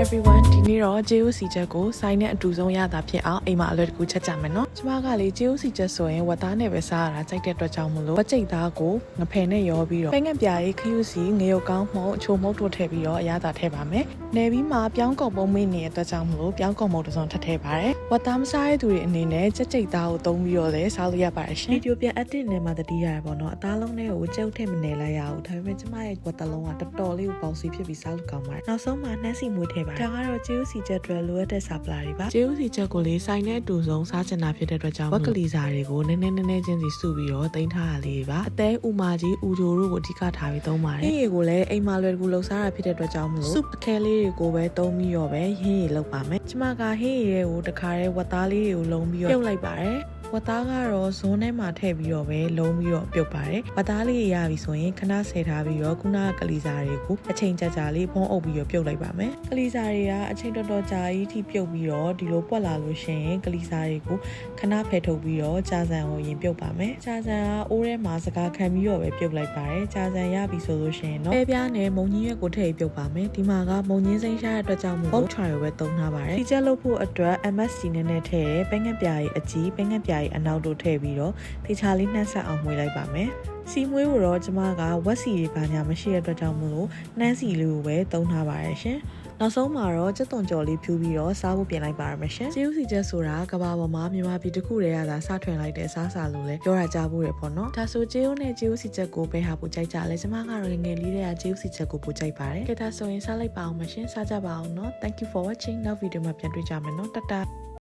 everyone ဒီနေ့တော့ JOC ချက်ကိုစိုင်းနဲ့အတူဆုံးရတာဖြစ်အောင်အိမ်မှာအလွယ်တကူချက်ကြမယ်နော်ကျမကလေ JOC ချက်ဆိုရင်ဝတ်သားနဲ့ပဲစားရတာကြိုက်တဲ့အတွက်ကြောင့်မလို့ဝက်ကြိတ်သားကိုငဖယ်နဲ့ရောပြီးတော့ပဲငှက်ပြားရေးခရုစီငရုတ်ကောင်းမှုအချိုမှုတ်တို့ထည့်ပြီးတော့အရသာထည့်ပါမယ်နယ်ပြီးမှပြောင်းကုန်ပုံမင်းနေတဲ့အတွက်ကြောင့်မလို့ပြောင်းကုန်မှုတ်တစ်စုံထည့်ထည့်ပါတယ်ဝတ်သားမစားရတဲ့သူတွေအနေနဲ့ကြက်ကြိတ်သားကိုသုံးပြီးတော့လည်းစားလို့ရပါတယ်ရှင်ဗီဒီယိုပြန် edit နဲ့မှတတိရတယ်ပေါ့နော်အသားလုံးနဲ့ကိုကြုတ်ထည့်မနေလိုက်ရဘူးဒါပေမဲ့ကျမရဲ့ဝတ်သားလုံးကတော်တော်လေးကိုပေါင်စီဖြစ်ပြီးစားလို့ကောင်းပါတယ်နောက်ဆုံးမှနှမ်းစီမွေးထည့်ပါတယ်ဒါကတော့ JOC ချက်တွေလိုအပ်တဲ့စာပလာတွေပါ JOC ချက်ကိုလေးစိုင်းနဲ့အတူဆုံးစားချင်တာဖြစ်တဲ့အတွက်ကြောင့်ဝက်ကလေးစားတွေကိုနည်းနည်းချင်းစီစုပြီးတော့တင်ထားရလေးပါအသေးဥမာကြီးဥဂျိုတို့ကိုအဓိကထားပြီးသုံးပါတယ်ဟင်းရည်ကိုလည်းအိမ်မှာလွယ်တကူလှုပ်ရှားတာဖြစ်တဲ့အတွက်ကြောင့်မလို့စုအခဲလေးတွေကိုပဲသုံးပြီးတော့ပဲဟင်းရည်လုပ်ပါမယ်ကျမကဟင်းရည်တွေကိုတခါတည်းဝက်သားလေးတွေကိုလုံးပြီးတော့ပြုတ်လိုက်ပါတယ်ဝတ်သားကတော့ဇွန်းထဲမှာထည့်ပြီးတော့ပဲလုံးပြီးတော့ပြုတ်ပါတယ်ဝတ်သားလေးရပြီဆိုရင်ခဏဆယ်ထားပြီးတော့ခုနကကလီစာတွေကိုအချိန်ကြာလေးဖုံးအုပ်ပြီးတော့ပြုတ်လိုက်ပါမယ်ကလီစာတွေကအချိန်တော်ကြာကြီးထိပြုတ်ပြီးတော့ဒီလိုပွက်လာလို့ရှိရင်ကလီစာတွေကိုခဏဖယ်ထုတ်ပြီးတော့ကြာစံကိုရင်ပြုတ်ပါမယ်ကြာစံကအိုးထဲမှာစကားခံပြီးတော့ပဲပြုတ်လိုက်ပါတယ်ကြာစံရပြီဆိုလို့ရှိရင်တော့ပဲပြားနဲ့မုံညင်းရွက်ကိုထည့်ပြုတ်ပါမယ်ဒီမှာကမုံညင်းစိမ်းရှားတဲ့အတွက်ကြောင့်မို့ဘုတ်ချာကိုပဲသုံးထားပါတယ်ဒီချက်လုပ်ဖို့အတွက် MSC နဲ့ထည့်ပဲငှက်ပြားရဲ့အကြီးပဲငှက်ပြားအနောက်တို့ထည့်ပြီးတော့တေချာလေးနှက်ဆက်အောင်မှွေလိုက်ပါမယ်စီမွေးကိုတော့ကျမကဝက်စီတွေဘာညာမရှိတဲ့အတွက်ကြောင့်မလို့နှမ်းစီလေးကိုပဲသုံးထားပါတယ်ရှင်နောက်ဆုံးမှာတော့ကြက်သွန်ကြော်လေးဖြူပြီးတော့စားဖို့ပြင်လိုက်ပါရမယ်ရှင်ကျေးဇူးစီချက်ဆိုတာကဘာပေါ်မှာမြန်မာပြည်တစ်ခုတည်းရတာစထွင်လိုက်တဲ့စားစာလို့လဲပြောရကြဖို့ရပေါ့နော်ဒါဆိုကျေးဇူးနဲ့ကျေးဇူးစီချက်ကိုပဲဟာပို့ကြိုက်ကြလဲကျမကတော့ငယ်ငယ်လေးတည်းကကျေးဇူးစီချက်ကိုပို့ကြိုက်ပါတယ်ကဲဒါဆိုရင်စားလိုက်ပါအောင်မရှင်စားကြပါအောင်နော် Thank you for watching နောက်ဗီဒီယိုမှာပြန်တွေ့ကြမယ်နော်တတ်